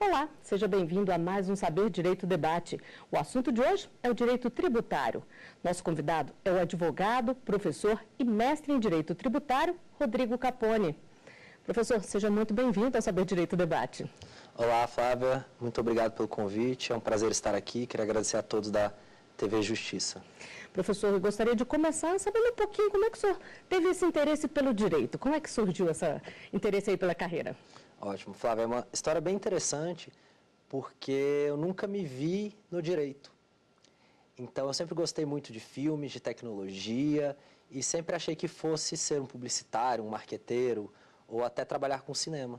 Olá, seja bem-vindo a mais um Saber Direito Debate. O assunto de hoje é o direito tributário. Nosso convidado é o advogado, professor e mestre em Direito Tributário, Rodrigo Capone. Professor, seja muito bem-vindo ao Saber Direito Debate. Olá, Flávia. Muito obrigado pelo convite. É um prazer estar aqui. Queria agradecer a todos da TV Justiça. Professor, eu gostaria de começar sabendo um pouquinho como é que o senhor teve esse interesse pelo direito. Como é que surgiu esse interesse aí pela carreira? Ótimo, Flávia. É uma história bem interessante, porque eu nunca me vi no direito. Então, eu sempre gostei muito de filmes, de tecnologia, e sempre achei que fosse ser um publicitário, um marqueteiro, ou até trabalhar com cinema.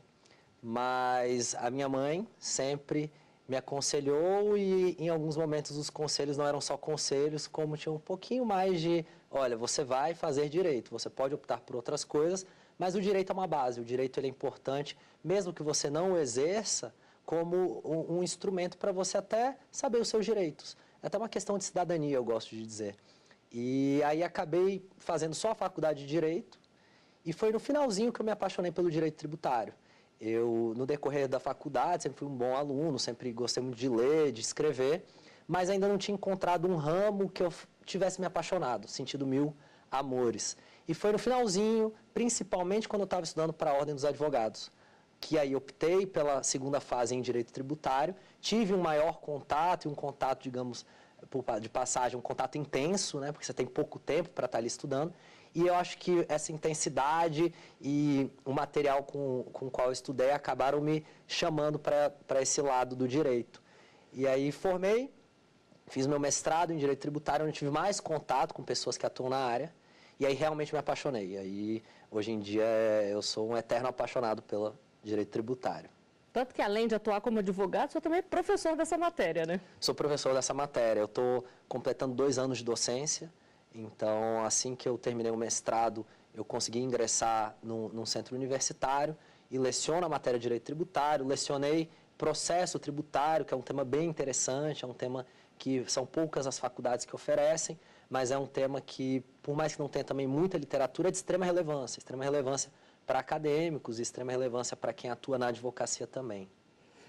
Mas a minha mãe sempre me aconselhou e em alguns momentos os conselhos não eram só conselhos, como tinha um pouquinho mais de, olha, você vai fazer direito, você pode optar por outras coisas, mas o direito é uma base, o direito ele é importante, mesmo que você não o exerça, como um instrumento para você até saber os seus direitos. É até uma questão de cidadania, eu gosto de dizer. E aí acabei fazendo só a faculdade de Direito, e foi no finalzinho que eu me apaixonei pelo direito tributário. Eu, no decorrer da faculdade, sempre fui um bom aluno, sempre gostei muito de ler, de escrever, mas ainda não tinha encontrado um ramo que eu tivesse me apaixonado, sentido mil amores. E foi no finalzinho, principalmente quando eu estava estudando para a Ordem dos Advogados, que aí optei pela segunda fase em Direito Tributário, tive um maior contato, e um contato, digamos, de passagem, um contato intenso, né, porque você tem pouco tempo para estar ali estudando, e eu acho que essa intensidade e o material com o qual eu estudei acabaram me chamando para esse lado do direito. E aí formei, fiz meu mestrado em Direito Tributário, onde tive mais contato com pessoas que atuam na área, e aí realmente me apaixonei. E aí, hoje em dia, eu sou um eterno apaixonado pelo direito tributário. Tanto que, além de atuar como advogado, o senhor também é professor dessa matéria, né? Sou professor dessa matéria. Eu estou completando 2 anos de docência. Então, assim que eu terminei o mestrado, eu consegui ingressar num centro universitário e leciono a matéria de direito tributário. Lecionei processo tributário, que é um tema bem interessante, é um tema que são poucas as faculdades que oferecem, mas é um tema que, por mais que não tenha também muita literatura, é de extrema relevância para acadêmicos e extrema relevância para quem atua na advocacia também.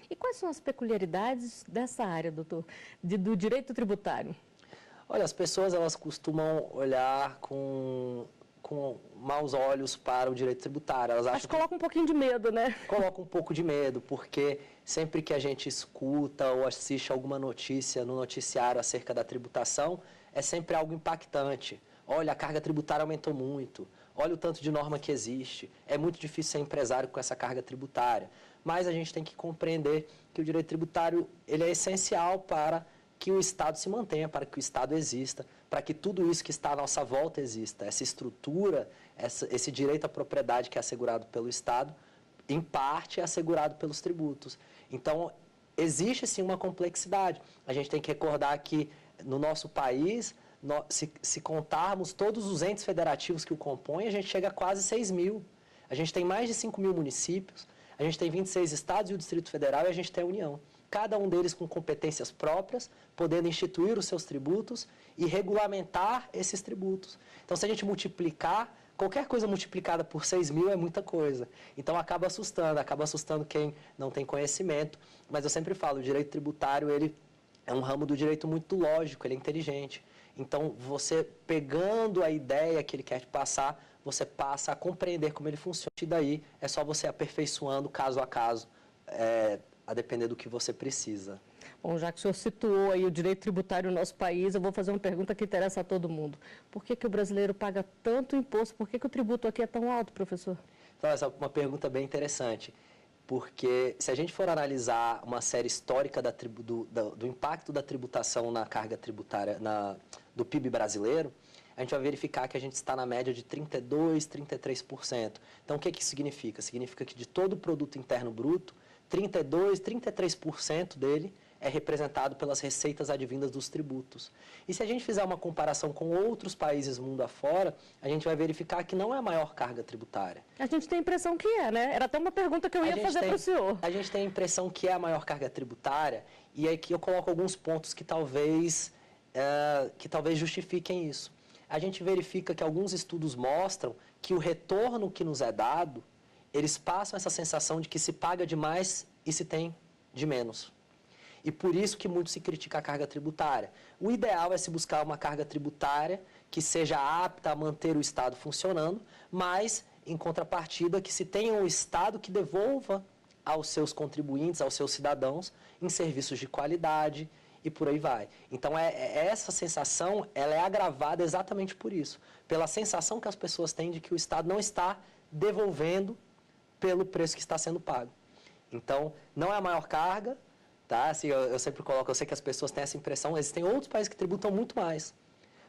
E quais são as peculiaridades dessa área, doutor, do direito tributário? Olha, as pessoas elas costumam olhar com maus olhos para o direito tributário. Elas acham Acho que coloca um pouquinho de medo, né? Coloca um pouco de medo, porque sempre que a gente escuta ou assiste alguma notícia no noticiário acerca da tributação, é sempre algo impactante. Olha, a carga tributária aumentou muito. Olha o tanto de norma que existe. É muito difícil ser empresário com essa carga tributária. Mas a gente tem que compreender que o direito tributário ele é essencial para que o Estado se mantenha, para que o Estado exista, para que tudo isso que está à nossa volta exista. Essa estrutura, esse direito à propriedade que é assegurado pelo Estado, em parte é assegurado pelos tributos. Então, existe sim uma complexidade. A gente tem que recordar que no nosso país, se contarmos todos os entes federativos que o compõem, a gente chega a quase 6 mil. A gente tem mais de 5 mil municípios, a gente tem 26 estados e o Distrito Federal e a gente tem a União. Cada um deles com competências próprias, podendo instituir os seus tributos e regulamentar esses tributos. Então, se a gente multiplicar, qualquer coisa multiplicada por 6 mil é muita coisa. Então, acaba assustando quem não tem conhecimento. Mas eu sempre falo, o direito tributário, ele é um ramo do direito muito lógico, ele é inteligente. Então, você pegando a ideia que ele quer te passar, você passa a compreender como ele funciona. E daí, é só você aperfeiçoando caso a caso, a depender do que você precisa. Bom, já que o senhor situou aí o direito tributário no nosso país, eu vou fazer uma pergunta que interessa a todo mundo. Por que o brasileiro paga tanto imposto? Por que o tributo aqui é tão alto, professor? Então, essa é uma pergunta bem interessante, porque se a gente for analisar uma série histórica do impacto da tributação na carga tributária do PIB brasileiro, a gente vai verificar que a gente está na média de 32%, 33%. Então, o que isso significa? Significa que de todo o produto interno bruto, 32%, 33% dele é representado pelas receitas advindas dos tributos. E se a gente fizer uma comparação com outros países mundo afora, a gente vai verificar que não é a maior carga tributária. A gente tem a impressão que é, né? Era até uma pergunta que eu ia fazer para o senhor. A gente tem a impressão que é a maior carga tributária, e aqui eu coloco alguns pontos que talvez justifiquem isso. A gente verifica que alguns estudos mostram que o retorno que nos é dado, eles passam essa sensação de que se paga demais e se tem de menos. E por isso que muito se critica a carga tributária. O ideal é se buscar uma carga tributária que seja apta a manter o Estado funcionando, mas, em contrapartida, que se tenha um Estado que devolva aos seus contribuintes, aos seus cidadãos, em serviços de qualidade e por aí vai. Então, essa sensação ela é agravada exatamente por isso, pela sensação que as pessoas têm de que o Estado não está devolvendo pelo preço que está sendo pago. Então, não é a maior carga, tá? Assim, eu sempre coloco, eu sei que as pessoas têm essa impressão, existem outros países que tributam muito mais,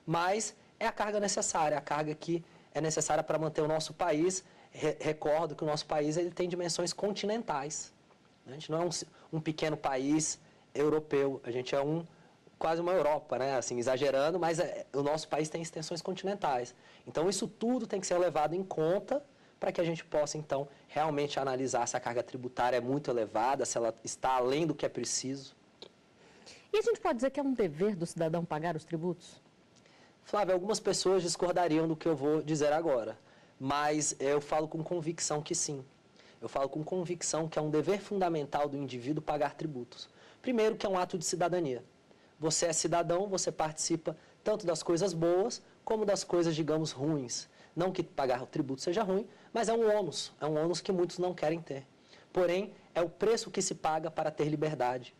mas é a carga necessária, a carga que é necessária para manter o nosso país. Recordo que o nosso país ele tem dimensões continentais. A gente não é um pequeno país europeu, a gente é quase uma Europa, né? Assim, exagerando, mas o nosso país tem extensões continentais. Então, isso tudo tem que ser levado em conta para que a gente possa, então, realmente analisar se a carga tributária é muito elevada, se ela está além do que é preciso. E a gente pode dizer que é um dever do cidadão pagar os tributos? Flávia, algumas pessoas discordariam do que eu vou dizer agora, mas eu falo com convicção que sim. Eu falo com convicção que é um dever fundamental do indivíduo pagar tributos. Primeiro, que é um ato de cidadania. Você é cidadão, você participa tanto das coisas boas como das coisas, digamos, ruins. Não que pagar o tributo seja ruim, mas é um ônus que muitos não querem ter. Porém, é o preço que se paga para ter liberdade.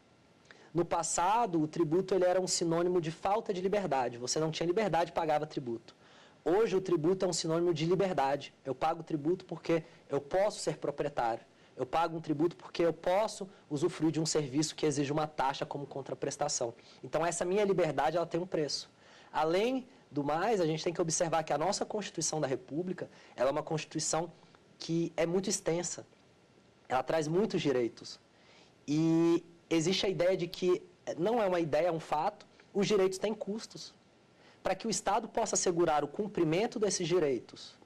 No passado, o tributo ele era um sinônimo de falta de liberdade. Você não tinha liberdade e pagava tributo. Hoje, o tributo é um sinônimo de liberdade. Eu pago tributo porque eu posso ser proprietário. Eu pago um tributo porque eu posso usufruir de um serviço que exige uma taxa como contraprestação. Então, essa minha liberdade ela tem um preço. Além do mais, a gente tem que observar que a nossa Constituição da República ela é uma Constituição que é muito extensa. Ela traz muitos direitos. E existe a ideia de que, não é uma ideia, é um fato, os direitos têm custos. Para que o Estado possa assegurar o cumprimento desses direitos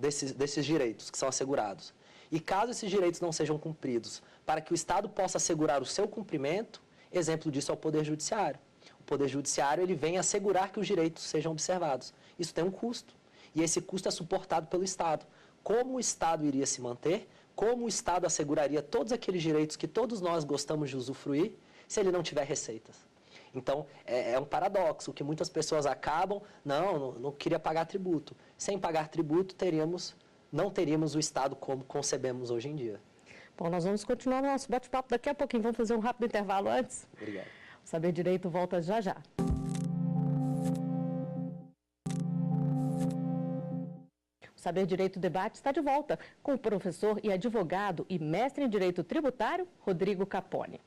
que são assegurados, e caso esses direitos não sejam cumpridos, para que o Estado possa assegurar o seu cumprimento, exemplo disso é o Poder Judiciário. O Poder Judiciário ele vem assegurar que os direitos sejam observados. Isso tem um custo, e esse custo é suportado pelo Estado. Como o Estado iria se manter? Como o Estado asseguraria todos aqueles direitos que todos nós gostamos de usufruir, se ele não tiver receitas? Então, é um paradoxo, que muitas pessoas acabam, não queria pagar tributo. Sem pagar tributo, não teríamos o Estado como concebemos hoje em dia. Bom, nós vamos continuar o nosso bate-papo daqui a pouquinho. Vamos fazer um rápido intervalo antes? Obrigado. O Saber Direito volta já já. O Saber Direito Debate está de volta com o professor e advogado e mestre em Direito Tributário, Rodrigo Capone.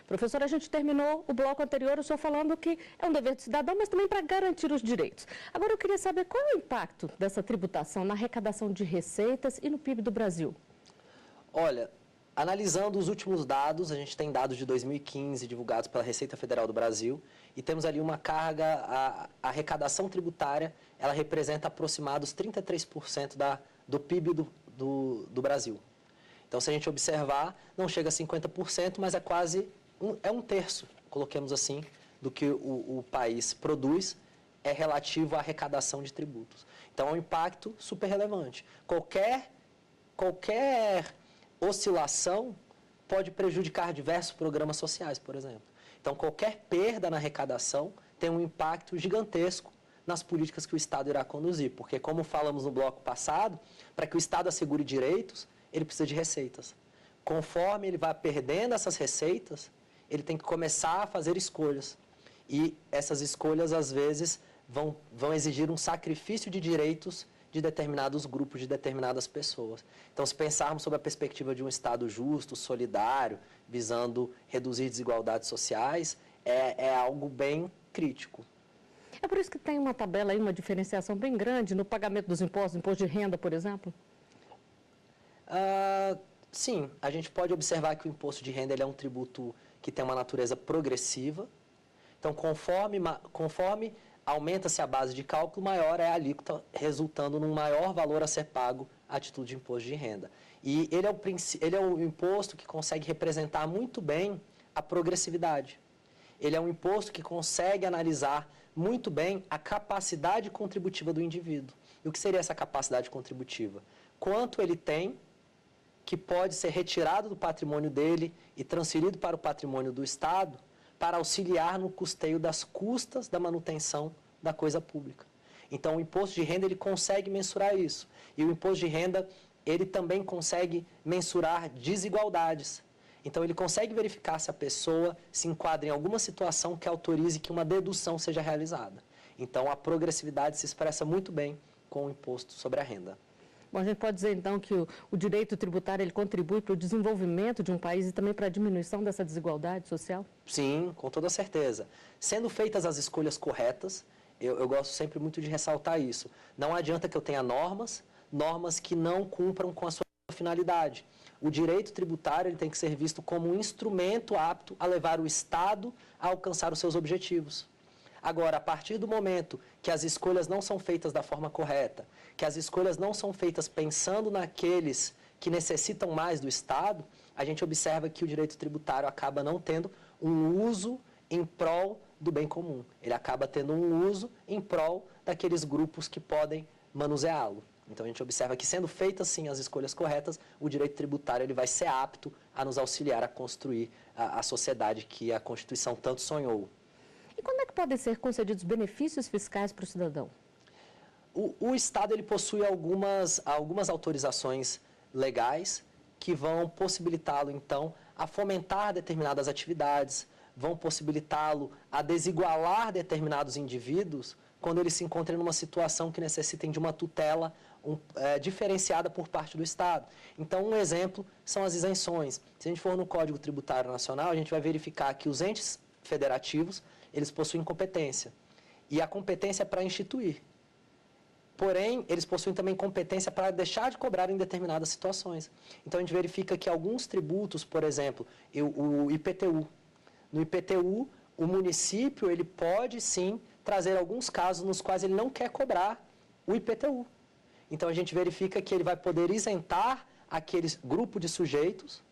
Professor, a gente terminou o bloco anterior, o senhor falando que é um dever do cidadão, mas também para garantir os direitos. Agora, eu queria saber qual é o impacto dessa tributação na arrecadação de receitas e no PIB do Brasil. Olha, analisando os últimos dados, a gente tem dados de 2015 divulgados pela Receita Federal do Brasil e temos ali uma carga, a arrecadação tributária, ela representa aproximados 33% do PIB do Brasil. Então, se a gente observar, não chega a 50%, mas é quase um terço, coloquemos assim, do que o país produz é relativo à arrecadação de tributos. Então, é um impacto super relevante. Qualquer oscilação pode prejudicar diversos programas sociais, por exemplo. Então, qualquer perda na arrecadação tem um impacto gigantesco nas políticas que o Estado irá conduzir, porque, como falamos no bloco passado, para que o Estado assegure direitos, ele precisa de receitas. Conforme ele vai perdendo essas receitas, ele tem que começar a fazer escolhas. E essas escolhas, às vezes, vão exigir um sacrifício de direitos de determinados grupos, de determinadas pessoas. Então, se pensarmos sobre a perspectiva de um Estado justo, solidário, visando reduzir desigualdades sociais, é algo bem crítico. É por isso que tem uma tabela aí, uma diferenciação bem grande no pagamento dos impostos, imposto de renda, por exemplo? Sim, a gente pode observar que o imposto de renda ele é um tributo que tem uma natureza progressiva. Então, conforme aumenta-se a base de cálculo, maior é a alíquota, resultando num maior valor a ser pago a título de imposto de renda. E ele é o imposto que consegue representar muito bem a progressividade. Ele é um imposto que consegue analisar muito bem a capacidade contributiva do indivíduo. E o que seria essa capacidade contributiva? Quanto ele tem que pode ser retirado do patrimônio dele e transferido para o patrimônio do Estado para auxiliar no custeio das custas da manutenção da coisa pública. Então, o imposto de renda ele consegue mensurar isso. E o imposto de renda ele também consegue mensurar desigualdades. Então, ele consegue verificar se a pessoa se enquadra em alguma situação que autorize que uma dedução seja realizada. Então, a progressividade se expressa muito bem com o imposto sobre a renda. Bom, a gente pode dizer, então, que o direito tributário ele contribui para o desenvolvimento de um país e também para a diminuição dessa desigualdade social? Sim, com toda certeza. Sendo feitas as escolhas corretas, eu gosto sempre muito de ressaltar isso. Não adianta que eu tenha normas que não cumpram com a sua finalidade. O direito tributário ele tem que ser visto como um instrumento apto a levar o Estado a alcançar os seus objetivos. Agora, a partir do momento que as escolhas não são feitas da forma correta, que as escolhas não são feitas pensando naqueles que necessitam mais do Estado, a gente observa que o direito tributário acaba não tendo um uso em prol do bem comum. Ele acaba tendo um uso em prol daqueles grupos que podem manuseá-lo. Então, a gente observa que, sendo feitas, sim, as escolhas corretas, o direito tributário ele vai ser apto a nos auxiliar a construir a sociedade que a Constituição tanto sonhou. E quando é que podem ser concedidos benefícios fiscais para o cidadão? O Estado ele possui algumas autorizações legais que vão possibilitá-lo, então, a fomentar determinadas atividades, vão possibilitá-lo a desigualar determinados indivíduos quando eles se encontrem numa situação que necessitem de uma tutela diferenciada por parte do Estado. Então, um exemplo são as isenções. Se a gente for no Código Tributário Nacional, a gente vai verificar que os entes federativos eles possuem competência. E a competência é para instituir. Porém, eles possuem também competência para deixar de cobrar em determinadas situações. Então, a gente verifica que alguns tributos, por exemplo, o IPTU. No IPTU, o município ele pode, sim, trazer alguns casos nos quais ele não quer cobrar o IPTU. Então, a gente verifica que ele vai poder isentar aquele grupo de sujeitos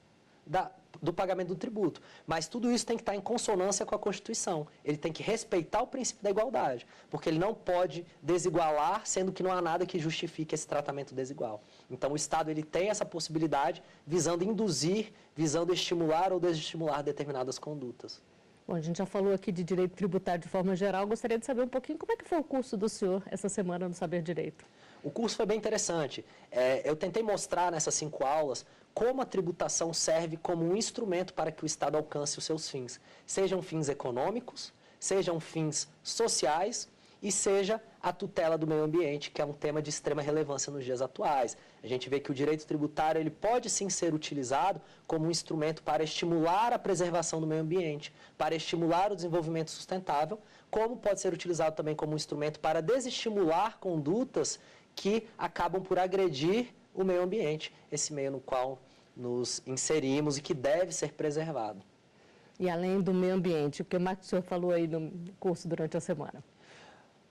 do pagamento do tributo. Mas tudo isso tem que estar em consonância com a Constituição. Ele tem que respeitar o princípio da igualdade, porque ele não pode desigualar, sendo que não há nada que justifique esse tratamento desigual. Então, o Estado ele tem essa possibilidade visando induzir, visando estimular ou desestimular determinadas condutas. Bom, a gente já falou aqui de direito tributário de forma geral. Gostaria de saber um pouquinho como é que foi o curso do senhor essa semana no Saber Direito. O curso foi bem interessante. Eu tentei mostrar nessas 5 aulas como a tributação serve como um instrumento para que o Estado alcance os seus fins. Sejam fins econômicos, sejam fins sociais e seja a tutela do meio ambiente, que é um tema de extrema relevância nos dias atuais. A gente vê que o direito tributário ele pode sim ser utilizado como um instrumento para estimular a preservação do meio ambiente, para estimular o desenvolvimento sustentável, como pode ser utilizado também como um instrumento para desestimular condutas que acabam por agredir o meio ambiente, esse meio no qual nos inserimos e que deve ser preservado. E além do meio ambiente, o que mais o senhor falou aí no curso durante a semana?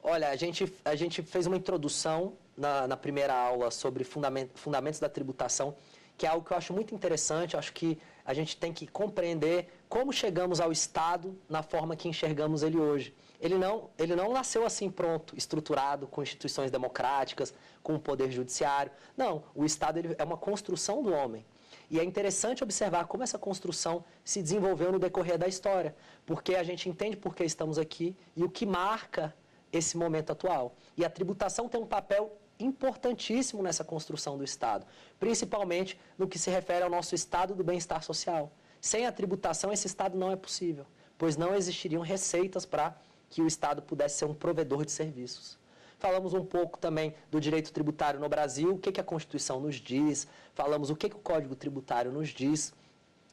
Olha, a gente fez uma introdução na primeira aula sobre fundamentos da tributação, que é algo que eu acho muito interessante. Eu acho que a gente tem que compreender como chegamos ao Estado na forma que enxergamos ele hoje. Ele não nasceu assim pronto, estruturado, com instituições democráticas, com um poder judiciário. Não, o Estado ele é uma construção do homem. E é interessante observar como essa construção se desenvolveu no decorrer da história, porque a gente entende por que estamos aqui e o que marca esse momento atual. E a tributação tem um papel importantíssimo nessa construção do Estado, principalmente no que se refere ao nosso estado do bem-estar social. Sem a tributação, esse Estado não é possível, pois não existiriam receitas para que o Estado pudesse ser um provedor de serviços. Falamos um pouco também do direito tributário no Brasil, o que a Constituição nos diz, falamos o que o Código Tributário nos diz.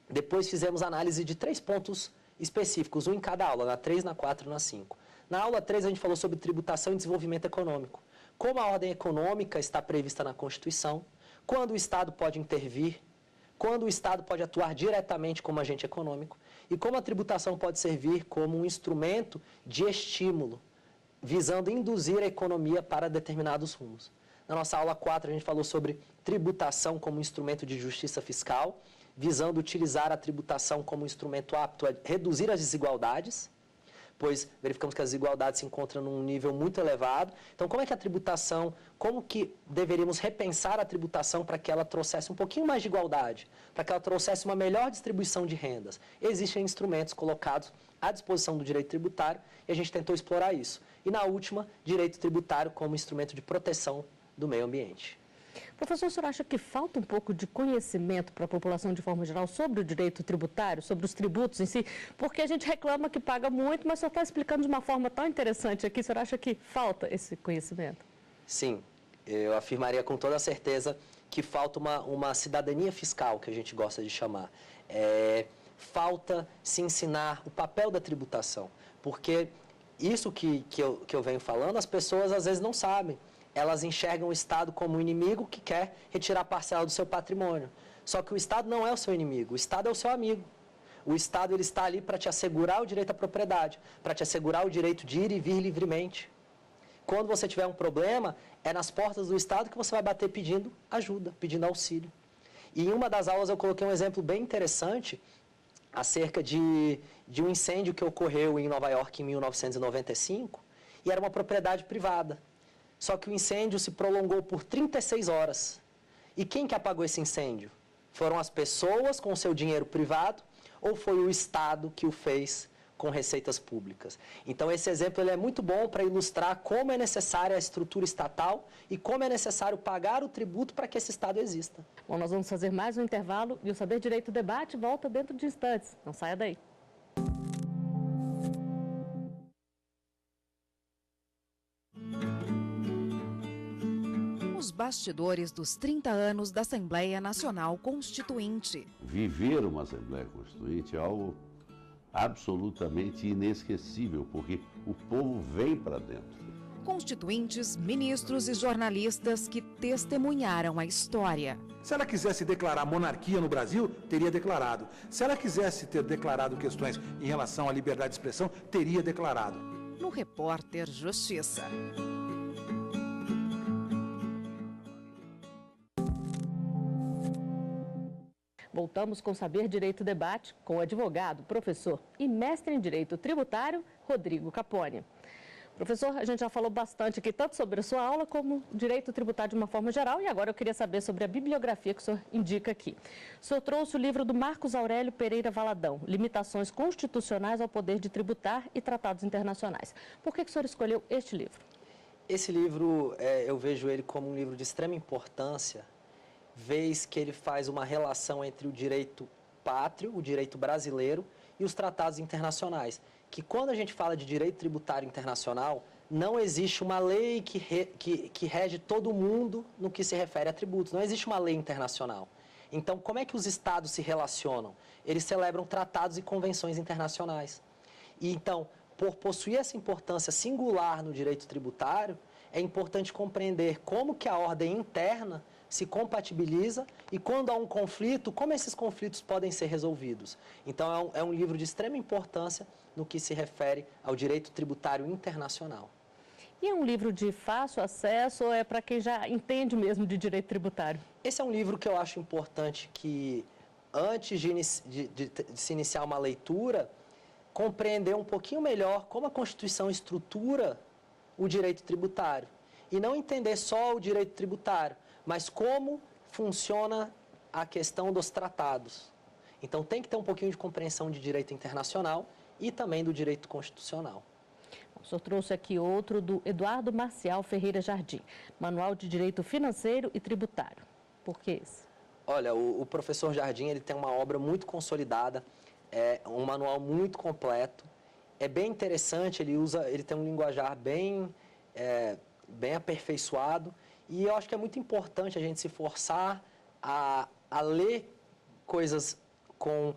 Depois fizemos análise de 3 pontos específicos, um em cada aula, na 3, na 4 e na 5. Na aula 3 a gente falou sobre tributação e desenvolvimento econômico. Como a ordem econômica está prevista na Constituição, quando o Estado pode intervir, quando o Estado pode atuar diretamente como agente econômico e como a tributação pode servir como um instrumento de estímulo, visando induzir a economia para determinados rumos. Na nossa aula 4 a gente falou sobre tributação como instrumento de justiça fiscal, visando utilizar a tributação como instrumento apto a reduzir as desigualdades. pois verificamos que as desigualdades se encontram num nível muito elevado. Então, como é que a tributação, como que deveríamos repensar a tributação para que ela trouxesse um pouquinho mais de igualdade, para que ela trouxesse uma melhor distribuição de rendas? Existem instrumentos colocados à disposição do direito tributário e a gente tentou explorar isso. E na última, direito tributário como instrumento de proteção do meio ambiente. Professor, o senhor acha que falta um pouco de conhecimento para a população de forma geral sobre o direito tributário, sobre os tributos em si? Porque a gente reclama que paga muito, mas o senhor está explicando de uma forma tão interessante aqui. O senhor acha que falta esse conhecimento? Sim, eu afirmaria com toda certeza que falta uma cidadania fiscal, que a gente gosta de chamar. Falta se ensinar o papel da tributação, porque isso que eu venho falando, as pessoas às vezes não sabem. Elas enxergam o Estado como um inimigo que quer retirar parcela do seu patrimônio. Só que o Estado não é o seu inimigo, o Estado é o seu amigo. O Estado ele está ali para te assegurar o direito à propriedade, para te assegurar o direito de ir e vir livremente. Quando você tiver um problema, é nas portas do Estado que você vai bater pedindo ajuda, pedindo auxílio. E em uma das aulas eu coloquei um exemplo bem interessante acerca de um incêndio que ocorreu em Nova York em 1995, e era uma propriedade privada. Só que o incêndio se prolongou por 36 horas. E quem que apagou esse incêndio? Foram as pessoas com o seu dinheiro privado ou foi o Estado que o fez com receitas públicas? Então, esse exemplo ele é muito bom para ilustrar como é necessária a estrutura estatal e como é necessário pagar o tributo para que esse Estado exista. Bom, nós vamos fazer mais um intervalo e o Saber Direito Debate volta dentro de instantes. Não saia daí. Os bastidores dos 30 anos da Assembleia Nacional Constituinte. Viver uma Assembleia Constituinte é algo absolutamente inesquecível, porque o povo vem para dentro. Constituintes, ministros e jornalistas que testemunharam a história. Se ela quisesse declarar monarquia no Brasil, teria declarado. Se ela quisesse ter declarado questões em relação à liberdade de expressão, teria declarado. No Repórter Justiça. Voltamos com Saber Direito Debate com o advogado, professor e mestre em Direito Tributário, Rodrigo Capone. Professor, a gente já falou bastante aqui, tanto sobre a sua aula como direito tributário de uma forma geral, e agora eu queria saber sobre a bibliografia que o senhor indica aqui. O senhor trouxe o livro do Marcos Aurélio Pereira Valadão, Limitações Constitucionais ao Poder de Tributar e Tratados Internacionais. Por que o senhor escolheu este livro? Esse livro, eu vejo ele como um livro de extrema importância, vez que ele faz uma relação entre o direito pátrio, o direito brasileiro e os tratados internacionais. Que quando a gente fala de direito tributário internacional, não existe uma lei que rege todo mundo no que se refere a tributos. Não existe uma lei internacional. Então, como é que os estados se relacionam? Eles celebram tratados e convenções internacionais. E então, por possuir essa importância singular no direito tributário, é importante compreender como que a ordem interna se compatibiliza e quando há um conflito, como esses conflitos podem ser resolvidos. Então, é um livro de extrema importância no que se refere ao direito tributário internacional. E é um livro de fácil acesso ou é para quem já entende mesmo de direito tributário? Esse é um livro que eu acho importante que, antes de se iniciar uma leitura, compreender um pouquinho melhor como a Constituição estrutura o direito tributário. E não entender só o direito tributário, mas como funciona a questão dos tratados. Então, tem que ter um pouquinho de compreensão de direito internacional e também do direito constitucional. O senhor trouxe aqui outro do Eduardo Marcial Ferreira Jardim, Manual de Direito Financeiro e Tributário. Por que esse? Olha, o professor Jardim ele tem uma obra muito consolidada, é um manual muito completo, é bem interessante, ele tem um linguajar bem aperfeiçoado. E eu acho que é muito importante a gente se forçar a ler coisas com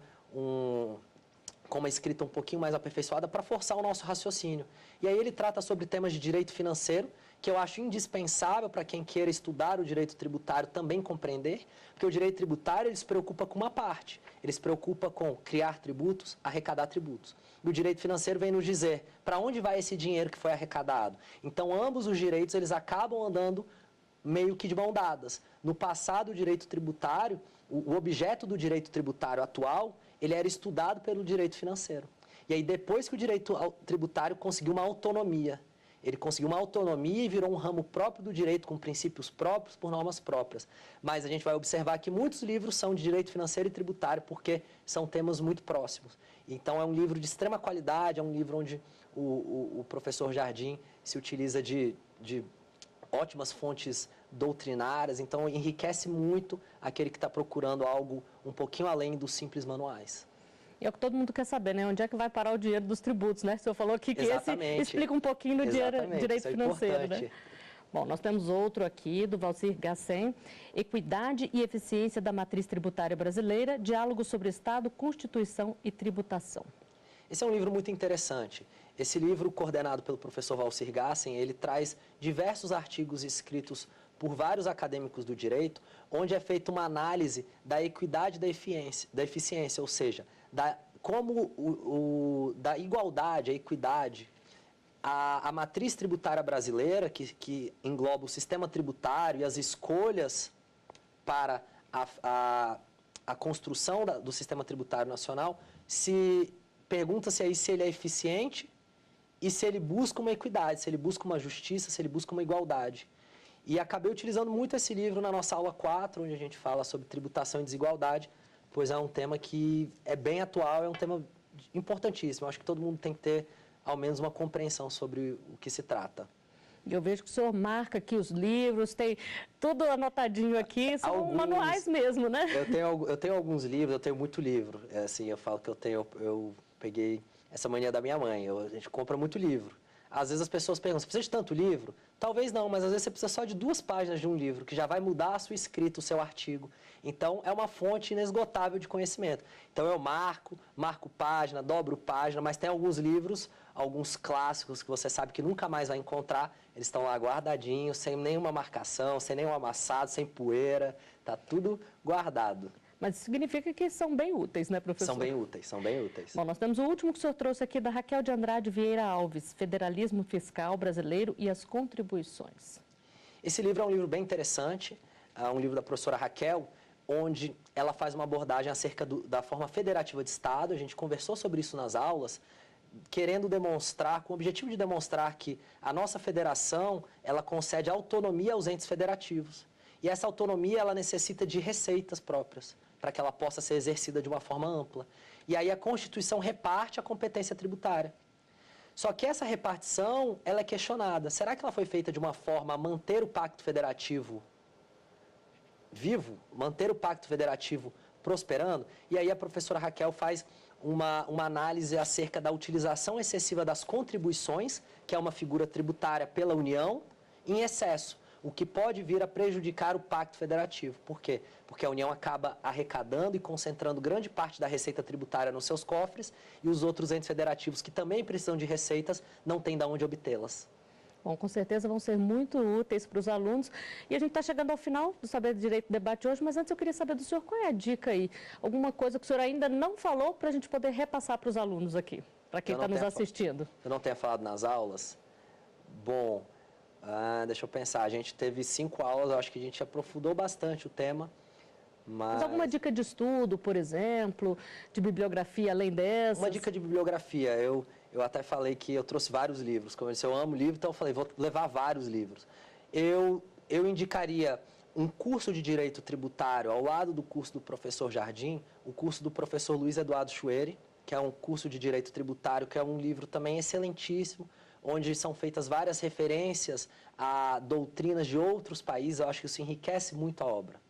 uma escrita um pouquinho mais aperfeiçoada para forçar o nosso raciocínio. E aí ele trata sobre temas de direito financeiro, que eu acho indispensável para quem queira estudar o direito tributário também compreender, porque o direito tributário ele se preocupa com uma parte, ele se preocupa com criar tributos, arrecadar tributos. E o direito financeiro vem nos dizer para onde vai esse dinheiro que foi arrecadado. Então, ambos os direitos eles acabam andando meio que de mão dadas. No passado, o direito tributário, o objeto do direito tributário atual, ele era estudado pelo direito financeiro. E aí, depois que o direito tributário conseguiu uma autonomia, ele conseguiu uma autonomia e virou um ramo próprio do direito, com princípios próprios, por normas próprias. Mas a gente vai observar que muitos livros são de direito financeiro e tributário, porque são temas muito próximos. Então, é um livro de extrema qualidade, é um livro onde o professor Jardim se utiliza de ótimas fontes doutrinárias, então enriquece muito aquele que está procurando algo um pouquinho além dos simples manuais. E é o que todo mundo quer saber, né? Onde é que vai parar o dinheiro dos tributos, né? O senhor falou aqui que Exatamente. esse explica um pouquinho do direito Isso é financeiro, importante. né? Bom, nós temos outro aqui, do Valcir Gassen, Equidade e Eficiência da Matriz Tributária Brasileira, Diálogo sobre Estado, Constituição e Tributação. Esse é um livro muito interessante. Esse livro, coordenado pelo professor Valcir Gassen, ele traz diversos artigos escritos por vários acadêmicos do direito, onde é feita uma análise da equidade e da eficiência, ou seja, da igualdade, a equidade, a matriz tributária brasileira, que engloba o sistema tributário e as escolhas para a construção do sistema tributário nacional, pergunta-se aí se ele é eficiente e se ele busca uma equidade, se ele busca uma justiça, se ele busca uma igualdade. E acabei utilizando muito esse livro na nossa aula 4, onde a gente fala sobre tributação e desigualdade, pois é um tema que é bem atual, é um tema importantíssimo. Eu acho que todo mundo tem que ter, ao menos, uma compreensão sobre o que se trata. E eu vejo que o senhor marca aqui os livros, tem tudo anotadinho aqui, são manuais mesmo, né? Eu tenho alguns livros, eu tenho muito livro. Assim, eu falo que eu peguei essa mania da minha mãe, a gente compra muito livro. Às vezes as pessoas perguntam, você precisa de tanto livro? Talvez não, mas às vezes você precisa só de 2 páginas de um livro, que já vai mudar a sua escrita, o seu artigo. Então, é uma fonte inesgotável de conhecimento. Então, eu marco página, dobro página, mas tem alguns livros, alguns clássicos que você sabe que nunca mais vai encontrar, eles estão lá guardadinhos, sem nenhuma marcação, sem nenhum amassado, sem poeira, tá tudo guardado. Mas isso significa que são bem úteis, né, professor? São bem úteis, são bem úteis. Bom, nós temos o último que o senhor trouxe aqui, da Raquel de Andrade Vieira Alves, Federalismo Fiscal Brasileiro e as Contribuições. Esse livro é um livro bem interessante, é um livro da professora Raquel, onde ela faz uma abordagem acerca da forma federativa de Estado. A gente conversou sobre isso nas aulas, querendo demonstrar, com o objetivo de demonstrar que a nossa federação, ela concede autonomia aos entes federativos. E essa autonomia, ela necessita de receitas próprias, para que ela possa ser exercida de uma forma ampla. E aí a Constituição reparte a competência tributária. Só que essa repartição, ela é questionada. Será que ela foi feita de uma forma a manter o Pacto Federativo vivo? Manter o Pacto Federativo prosperando? E aí a professora Raquel faz uma análise acerca da utilização excessiva das contribuições, que é uma figura tributária pela União, em excesso, o que pode vir a prejudicar o Pacto Federativo. Por quê? Porque a União acaba arrecadando e concentrando grande parte da receita tributária nos seus cofres e os outros entes federativos que também precisam de receitas não têm de onde obtê-las. Bom, com certeza vão ser muito úteis para os alunos. E a gente está chegando ao final do Saber do Direito Debate hoje, mas antes eu queria saber do senhor qual é a dica aí, alguma coisa que o senhor ainda não falou para a gente poder repassar para os alunos aqui, para quem está nos assistindo. Eu não tenho falado nas aulas? Bom, deixa eu pensar, a gente teve 5 aulas, eu acho que a gente aprofundou bastante o tema. Mas alguma dica de estudo, por exemplo, de bibliografia além dessas? Uma dica de bibliografia, eu até falei que eu trouxe vários livros, como eu disse, eu amo livro, então eu falei, vou levar vários livros. Eu indicaria um curso de Direito Tributário ao lado do curso do professor Jardim, o curso do professor Luiz Eduardo Chueri, que é um curso de Direito Tributário, que é um livro também excelentíssimo, onde são feitas várias referências a doutrinas de outros países. Eu acho que isso enriquece muito a obra.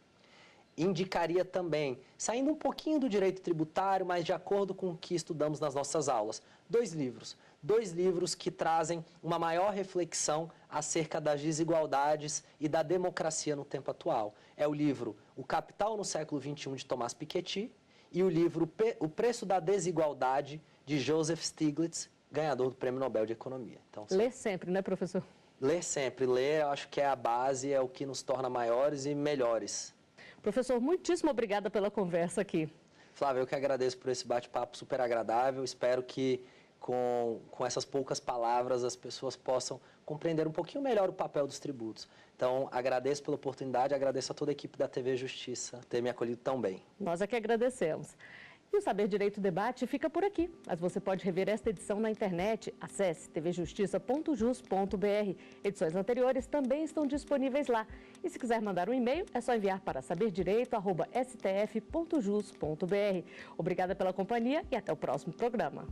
Indicaria também, saindo um pouquinho do direito tributário, mas de acordo com o que estudamos nas nossas aulas, 2 livros. 2 livros que trazem uma maior reflexão acerca das desigualdades e da democracia no tempo atual. É o livro O Capital no Século XXI, de Thomas Piketty, e o livro O Preço da Desigualdade, de Joseph Stiglitz, ganhador do Prêmio Nobel de Economia. Então, ler sempre, né, professor? Ler sempre. Ler, eu acho que é a base, é o que nos torna maiores e melhores. Professor, muitíssimo obrigada pela conversa aqui. Flávia, eu que agradeço por esse bate-papo super agradável. Espero que com essas poucas palavras as pessoas possam compreender um pouquinho melhor o papel dos tributos. Então, agradeço pela oportunidade, agradeço a toda a equipe da TV Justiça ter me acolhido tão bem. Nós é que agradecemos. E o Saber Direito Debate fica por aqui, mas você pode rever esta edição na internet. Acesse tvjustiça.jus.br. Edições anteriores também estão disponíveis lá. E se quiser mandar um e-mail, é só enviar para saberdireito@stf.jus.br. Obrigada pela companhia e até o próximo programa.